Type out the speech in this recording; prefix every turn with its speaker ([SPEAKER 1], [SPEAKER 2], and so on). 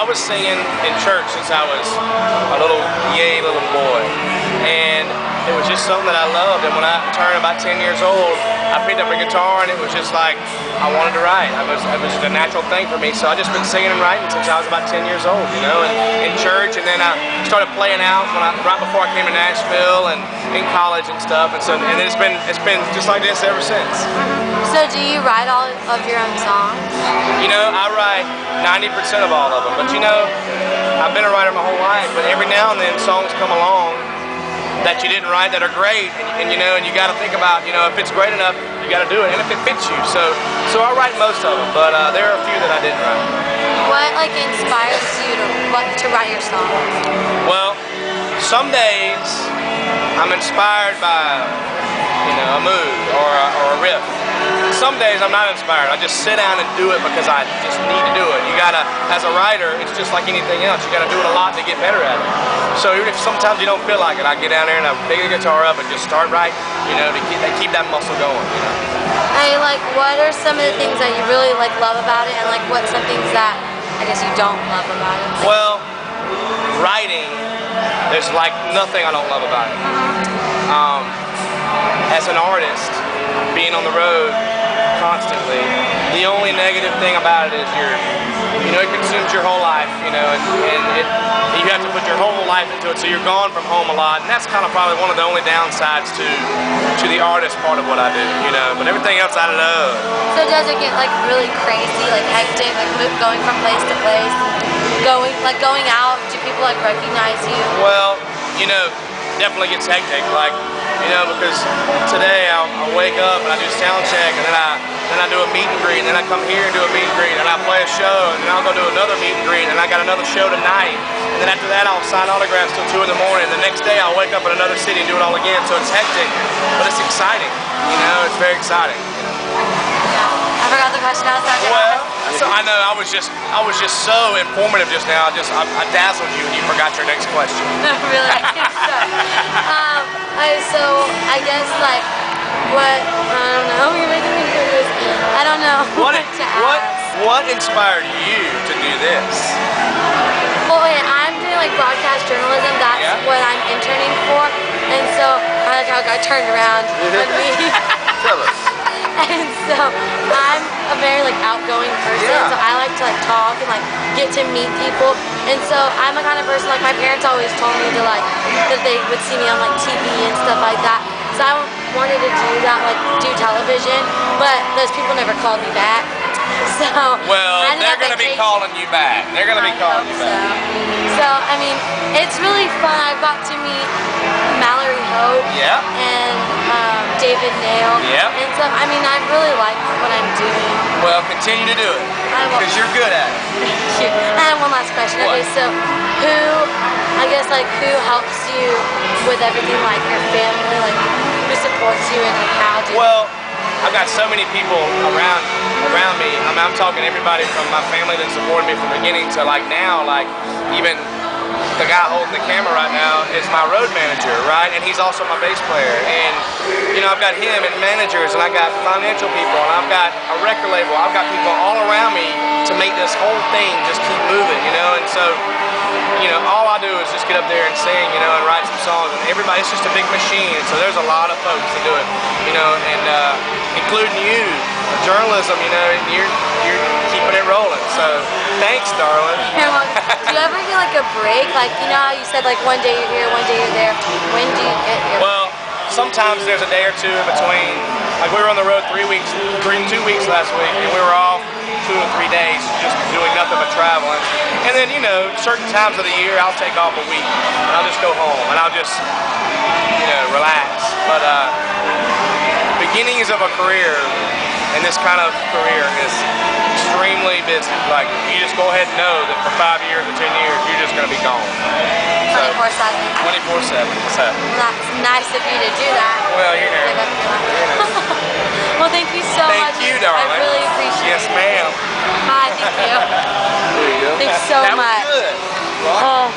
[SPEAKER 1] was singing in church since I was a little boy, and it was just something that I loved. And when I turned about 10 years old, I picked up a guitar, and it was just like I wanted to write. It was just a natural thing for me. So I just been singing and writing since I was about 10 years old, you know, and in church. And then I started playing out right before I came to Nashville and in college and stuff. And so it's been just like this ever since.
[SPEAKER 2] So do you write all of your own songs?
[SPEAKER 1] You know, I write 90% of all of them. But you know, I've been a writer my whole life. But every now and then songs come along that you didn't write that are great, and you know, and you got to think about, you know, if it's great enough, you got to do it, and if it fits you. So I write most of them, but there are a few that I didn't write.
[SPEAKER 2] What like inspires you to write your song?
[SPEAKER 1] Well, some days I'm inspired by, you know, a mood or a riff. Some days I'm not inspired. I just sit down and do it because I just need to do it. You gotta, as a writer, it's just like anything else. You gotta do it a lot to get better at it. So even if sometimes you don't feel like it, I get down there and I pick the guitar up and just start writing, you know, to keep that muscle going, you know.
[SPEAKER 2] Hey, like, what are some of the things that you really like love about it, and like what's some things that I guess you don't love about it? Like,
[SPEAKER 1] well, writing, there's like nothing I don't love about it. As an artist, being on the road constantly, the only negative thing about it is it consumes your whole life, you know, and you have to put your whole life into it, so you're gone from home a lot, and that's kind of probably one of the only downsides to the artist part of what I do, you know, but everything else I love.
[SPEAKER 2] So does it get like really crazy, like hectic, like going from place to place, going out? Do people like recognize you?
[SPEAKER 1] Well, you know, definitely gets hectic, like, you know, because today I'll wake up and I do sound check, and then I do a meet and greet, and then I come here and do a meet and greet, and I play a show, and then I'll go do another meet and greet, and I got another show tonight, and then after that I'll sign autographs till 2 in the morning. The next day I'll wake up in another city and do it all again. So it's hectic, but it's exciting. You know, it's very exciting.
[SPEAKER 2] Yeah. I forgot the question I was talking about.
[SPEAKER 1] So I know I was just so informative just now. I dazzled you and you forgot your next question.
[SPEAKER 2] Really? So I guess like what, I don't know. You're making me nervous. I don't know
[SPEAKER 1] what inspired you to do this?
[SPEAKER 2] Well, I'm doing like broadcast journalism. That's what I'm interning for, and so I turned around on me.
[SPEAKER 1] Tell us.
[SPEAKER 2] And so I'm a very like outgoing person, so I like to like talk and like get to meet people. And so I'm the kind of person, like my parents always told me to like that they would see me on like TV and stuff like that. So I wanted to do that, like do television, but those people never called me back. So
[SPEAKER 1] they're going to be calling you back. They're going to be calling you back.
[SPEAKER 2] So I mean, it's really fun. I got to meet Mallory Hope and David Nail and stuff. I mean, I really like what I'm doing.
[SPEAKER 1] Well, continue to do it because you're good at it.
[SPEAKER 2] Thank you. I have one last question.
[SPEAKER 1] What?
[SPEAKER 2] Okay, so who helps you with everything, like your family, like who supports you, and like how do you?
[SPEAKER 1] Well, I've got so many people around me. I'm talking everybody from my family that supported me from the beginning to like now, like even the guy holding the camera right now is my road manager, right? And he's also my bass player. And, you know, I've got him and managers, and I got financial people, and I've got a record label. I've got people all around me to make this whole thing just keep moving, you know? And so, you know, all I do is just get up there and sing, you know, and write some songs. And everybody, it's just a big machine. So there's a lot of folks that do it, you know, and including you, journalism, you know, and you're keeping it rolling. So thanks, darling.
[SPEAKER 2] Yeah, well, do you ever get like a break? Like, you know how you said like one day you're here, one day you're there. When do you get your
[SPEAKER 1] Well, sometimes there's a day or two in between. Like we were on the road 2 weeks last week, and we were off 2 or 3 days just doing nothing but traveling. And then, you know, certain times of the year I'll take off a week and I'll just go home and I'll just, you know, relax. But beginnings of a career, and this kind of career is extremely busy. Like, you just go ahead and know that for 5 years or 10 years, you're just going to be gone.
[SPEAKER 2] 24/7?
[SPEAKER 1] 24/7. So.
[SPEAKER 2] Well, that's nice of you to do that.
[SPEAKER 1] Well, you know.
[SPEAKER 2] Well, thank you so much.
[SPEAKER 1] Thank you, darling.
[SPEAKER 2] I really appreciate it.
[SPEAKER 1] Yes, ma'am.
[SPEAKER 2] Hi, thank you.
[SPEAKER 1] There you go.
[SPEAKER 2] Thanks so much.
[SPEAKER 1] That was good. Right.